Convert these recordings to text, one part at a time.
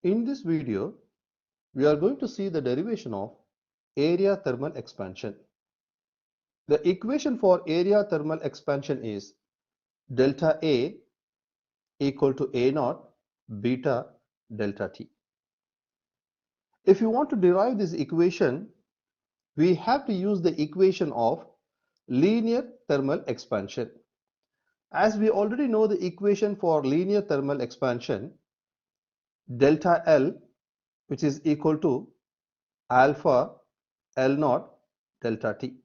In this video, we are going to see the derivation of area thermal expansion. The equation for area thermal expansion is delta A equal to A naught beta delta T. If you want to derive this equation, we have to use the equation of linear thermal expansion. As we already know the equation for linear thermal expansion, delta L, which is equal to alpha L naught delta T.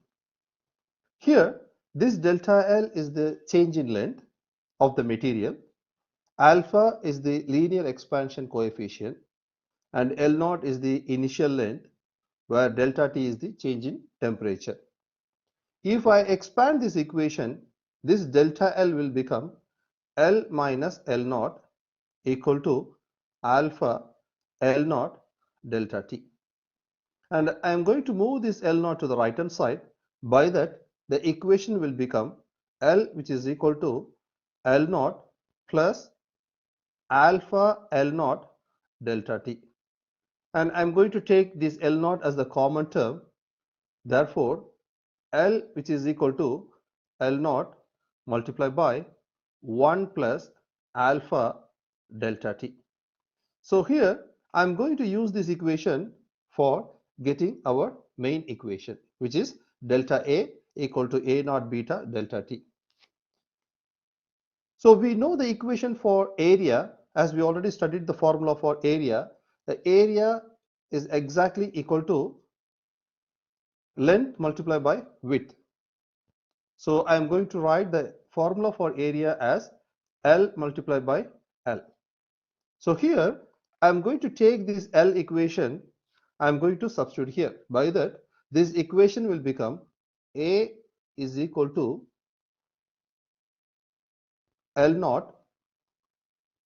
Here, this delta L is the change in length of the material, alpha is the linear expansion coefficient, and L naught is the initial length, where delta T is the change in temperature. If I expand this equation, this delta L will become L minus L naught equal to alpha L naught delta T. And I am going to move this L naught to the right hand side. By that, the equation will become L, which is equal to L naught plus alpha L naught delta T. And I am going to take this L naught as the common term. Therefore, L, which is equal to L naught multiplied by 1 plus alpha delta T. So here I am going to use this equation for getting our main equation, which is delta A equal to A naught beta delta T. So we know the equation for area, as we already studied the formula for area. The area is exactly equal to length multiplied by width. So I am going to write the formula for area as L multiplied by L. So here I am going to take this L equation, I am going to substitute here. By that, this equation will become A is equal to L naught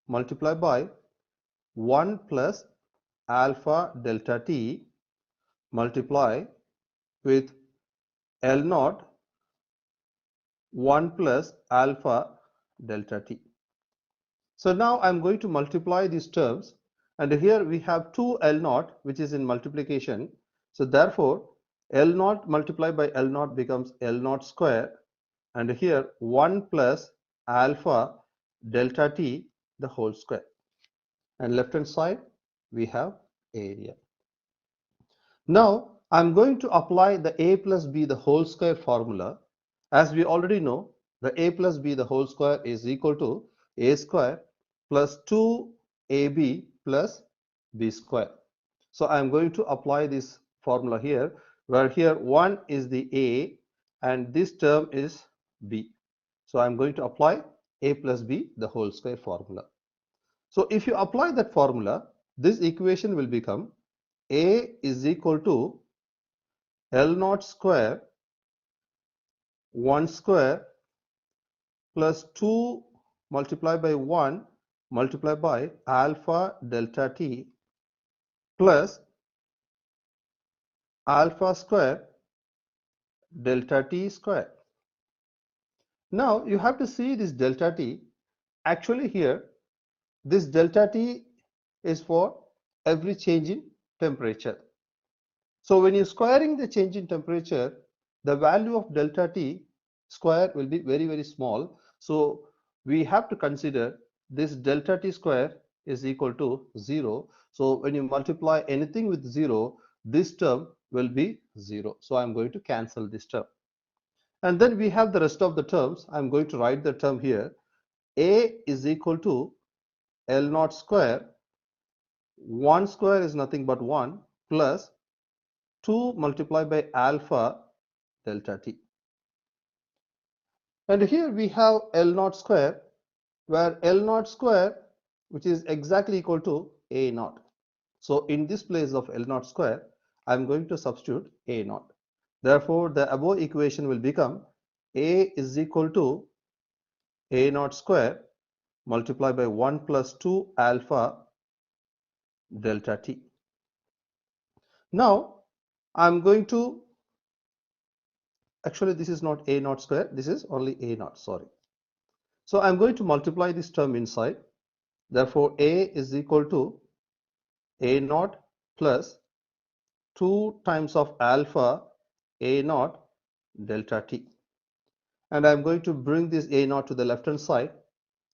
multiplied by 1 plus alpha delta T multiply with L naught 1 plus alpha delta T. So now I am going to multiply these terms, and here we have 2 L naught, which is in multiplication. So therefore L naught multiplied by L naught becomes L naught square, and here 1 plus alpha delta T the whole square, and left hand side we have area. Now I am going to apply the A plus B the whole square formula. As we already know, the A plus B the whole square is equal to A square plus 2AB plus B square. So I am going to apply this formula here, where here 1 is the A and this term is B. So I am going to apply A plus B the whole square formula. So if you apply that formula, this equation will become A is equal to L naught square 1 square plus 2 multiplied by 1 multiplied by alpha delta T plus alpha square delta T square. Now you have to see this delta T. Actually here this delta T is for every change in temperature. So when you're squaring the change in temperature, the value of delta T square will be very small. So we have to consider this delta T square is equal to 0. So when you multiply anything with 0, this term will be 0. So I'm going to cancel this term. And then we have the rest of the terms. I'm going to write the term here. A is equal to L naught square. 1 square is nothing but 1 plus 2 multiplied by alpha delta T. And here we have L naught square, where L naught square, which is exactly equal to A naught. So in this place of L naught square, I am going to substitute A naught. Therefore, the above equation will become A is equal to A naught square multiplied by 1 plus 2 alpha delta T. Now I am going to, actually this is not A naught square, this is only A naught, sorry. So I am going to multiply this term inside. Therefore A is equal to A naught plus 2 times of alpha A naught delta T. And I'm going to bring this A naught to the left hand side,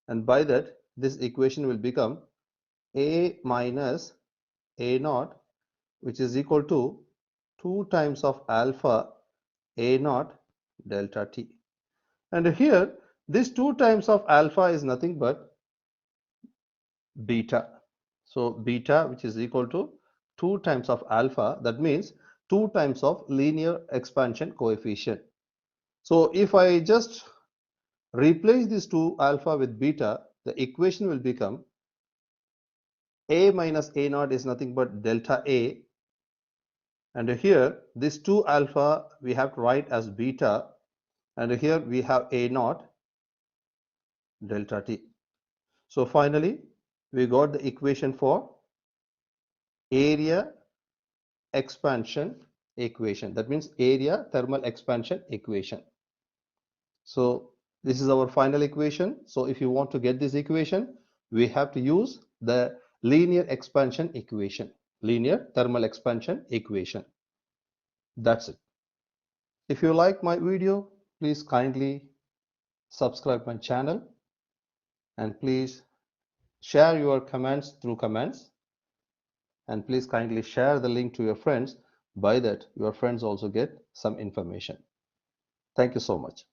and by that this equation will become A minus A naught, which is equal to 2 times of alpha A naught delta T. And here this 2 times of alpha is nothing but beta. So beta, which is equal to 2 times of alpha, that means 2 times of linear expansion coefficient. So if I just replace this 2 alpha with beta, the equation will become A minus A naught is nothing but delta A, and here this 2 alpha we have to write as beta, and here we have A naught delta T. So finally we got the equation for area expansion equation, that means area thermal expansion equation. So this is our final equation. So if you want to get this equation, we have to use the linear expansion equation, linear thermal expansion equation. That's it. If you like my video, please kindly subscribe my channel, and please share your comments through comments, and please kindly share the link to your friends. By that your friends also get some information. Thank you so much.